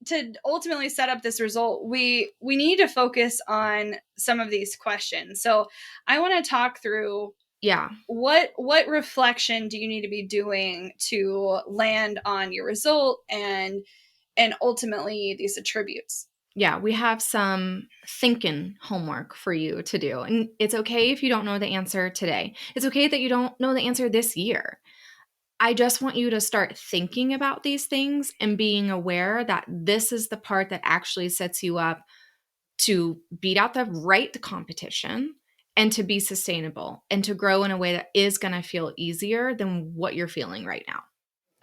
to ultimately set up this result, we need to focus on some of these questions. So I want to talk through what reflection do you need to be doing to land on your result and ultimately these attributes. Yeah, we have some thinking homework for you to do. And it's okay if you don't know the answer today. It's okay that you don't know the answer this year. I just want you to start thinking about these things and being aware that this is the part that actually sets you up to beat out the right competition and to be sustainable and to grow in a way that is going to feel easier than what you're feeling right now.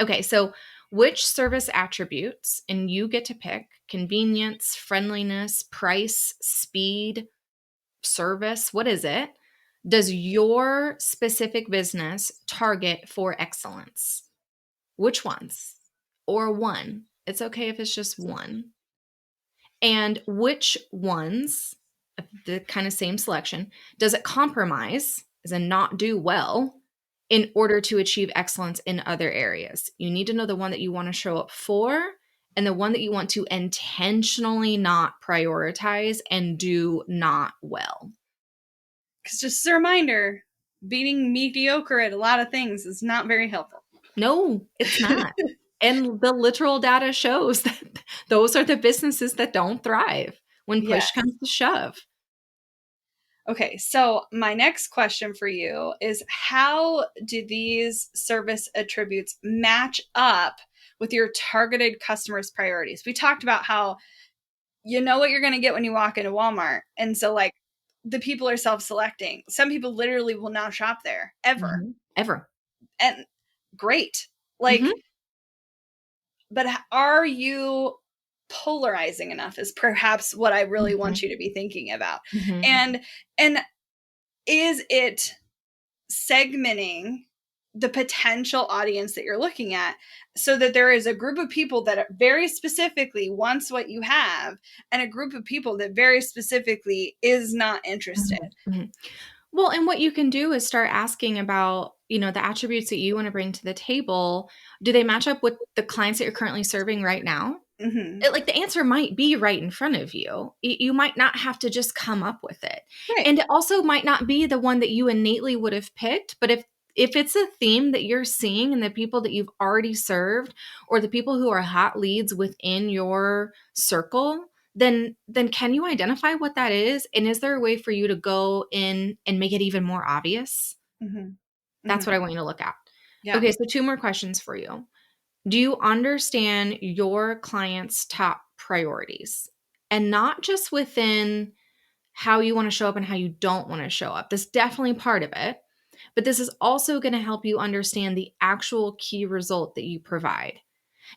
Okay, so which service attributes, and you get to pick convenience, friendliness, price, speed, service, what is it? Does your specific business target for excellence? Which ones? Or one? It's okay if it's just one. And which ones, the kind of same selection, does it compromise, as in not do well, in order to achieve excellence in other areas? You need to know the one that you want to show up for and the one that you want to intentionally not prioritize and do not well. Because just as a reminder, being mediocre at a lot of things is not very helpful. No, it's not. And the literal data shows that those are the businesses that don't thrive when push comes to shove. Okay, so my next question for you is, how do these service attributes match up with your targeted customers' priorities? We talked about how you know what you're going to get when you walk into Walmart. And so like the people are self-selecting. Some people literally will not shop there ever. Mm-hmm. Ever. And great. Like, but are you polarizing enough is perhaps what I really want you to be thinking about. And is it segmenting the potential audience that you're looking at so that there is a group of people that very specifically wants what you have and a group of people that very specifically is not interested? Well, and what you can do is start asking about, the attributes that you want to bring to the table. Do they match up with the clients that you're currently serving right now? Like the answer might be right in front of you. You might not have to just come up with it. Right. And it also might not be the one that you innately would have picked, but if it's a theme that you're seeing in the people that you've already served or the people who are hot leads within your circle, then can you identify what that is? And is there a way for you to go in and make it even more obvious? That's what I want you to look at. Yeah. Okay, so 2 more questions for you. Do you understand your client's top priorities? And not just within how you want to show up and how you don't want to show up. That's definitely part of it. But this is also going to help you understand the actual key result that you provide.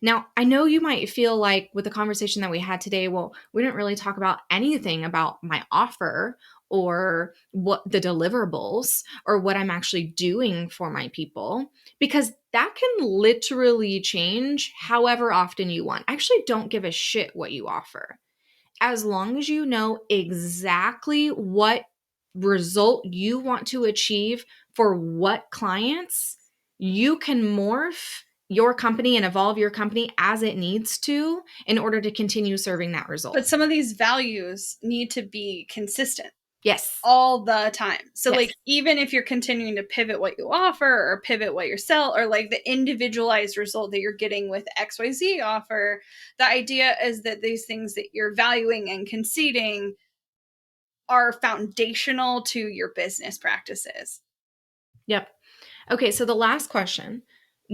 Now, I know you might feel like with the conversation that we had today, well, we didn't really talk about anything about my offer or what the deliverables or what I'm actually doing for my people, because that can literally change however often you want. I actually don't give a shit what you offer. As long as you know exactly what result you want to achieve for what clients, you can morph your company and evolve your company as it needs to in order to continue serving that result. But some of these values need to be consistent. Yes. All the time. So like, even if you're continuing to pivot what you offer or pivot what you sell, or like the individualized result that you're getting with XYZ offer, the idea is that these things that you're valuing and conceding are foundational to your business practices. Yep. Okay, so the last question,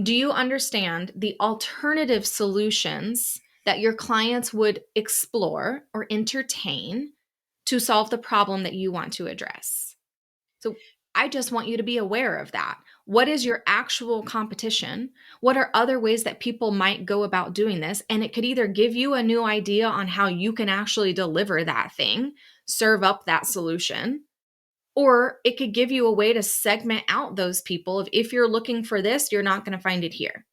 do you understand the alternative solutions that your clients would explore or entertain to solve the problem that you want to address? So I just want you to be aware of that. What is your actual competition? What are other ways that people might go about doing this? And it could either give you a new idea on how you can actually deliver that thing, serve up that solution, or it could give you a way to segment out those people. If you're looking for this, you're not going to find it here.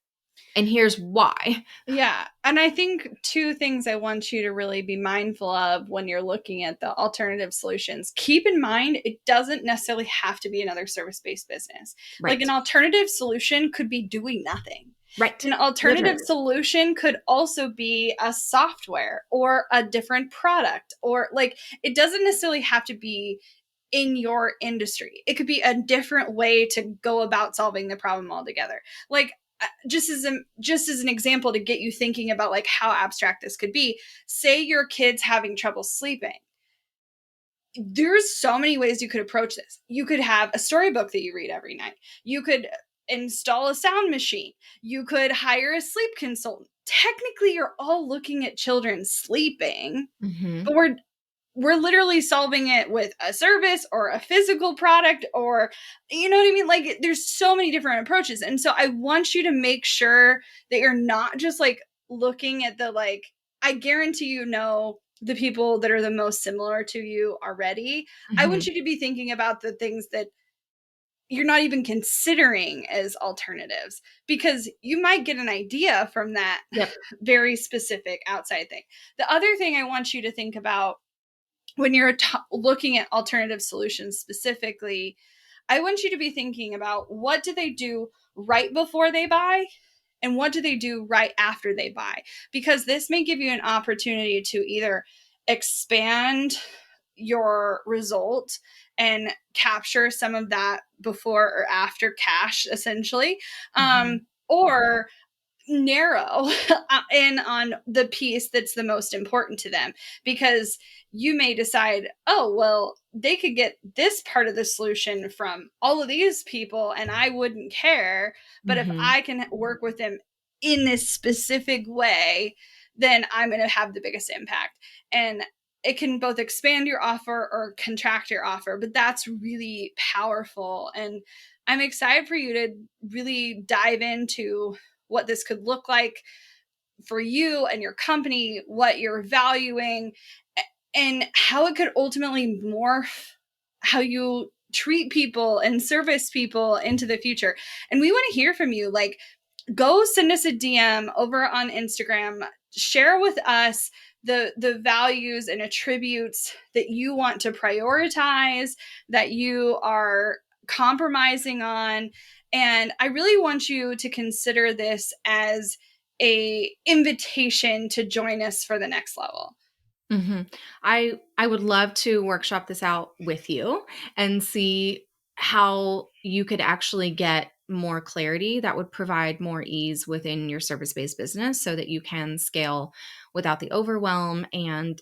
And here's why. Yeah. And I think 2 things I want you to really be mindful of when you're looking at the alternative solutions. Keep in mind, it doesn't necessarily have to be another service-based business. Right. Like an alternative solution could be doing nothing. Right. An alternative Literally. solution could also be a software or a different product, or like it doesn't necessarily have to be in your industry. It could be a different way to go about solving the problem altogether. Like just as an example to get you thinking about like how abstract this could be, say your kid's having trouble sleeping. There's so many ways you could approach this. You could have a storybook that you read every night. You could install a sound machine. You could hire a sleep consultant. Technically, you're all looking at children sleeping, but we're literally solving it with a service or a physical product, or you know what I mean? Like there's so many different approaches. And so I want you to make sure that you're not just like looking at the like, I guarantee you know the people that are the most similar to you already. I want you to be thinking about the things that you're not even considering as alternatives, because you might get an idea from that Yep. very specific outside thing. The other thing I want you to think about when you're looking at alternative solutions specifically, I want you to be thinking about what do they do right before they buy and what do they do right after they buy, because this may give you an opportunity to either expand your result and capture some of that before or after cash essentially, or narrow in on the piece that's the most important to them, because you may decide, oh well, they could get this part of the solution from all of these people and I wouldn't care, but if I can work with them in this specific way, then I'm going to have the biggest impact. And it can both expand your offer or contract your offer, but that's really powerful. And I'm excited for you to really dive into what this could look like for you and your company, what you're valuing, and how it could ultimately morph how you treat people and service people into the future. And we want to hear from you. Like, go send us a DM over on Instagram. Share with us the values and attributes that you want to prioritize, that you are compromising on. And I really want you to consider this as a invitation to join us for the next level. I would love to workshop this out with you and see how you could actually get more clarity that would provide more ease within your service-based business so that you can scale without the overwhelm and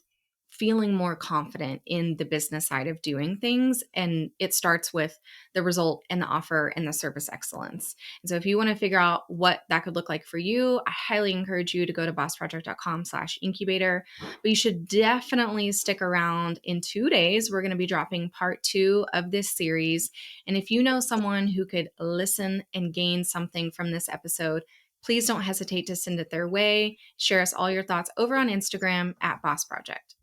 feeling more confident in the business side of doing things. And it starts with the result and the offer and the service excellence. And so if you want to figure out what that could look like for you, I highly encourage you to go to bossproject.com/incubator. But you should definitely stick around. In 2 days, we're going to be dropping part 2 of this series. And if you know someone who could listen and gain something from this episode, please don't hesitate to send it their way. Share us all your thoughts over on Instagram @bossproject.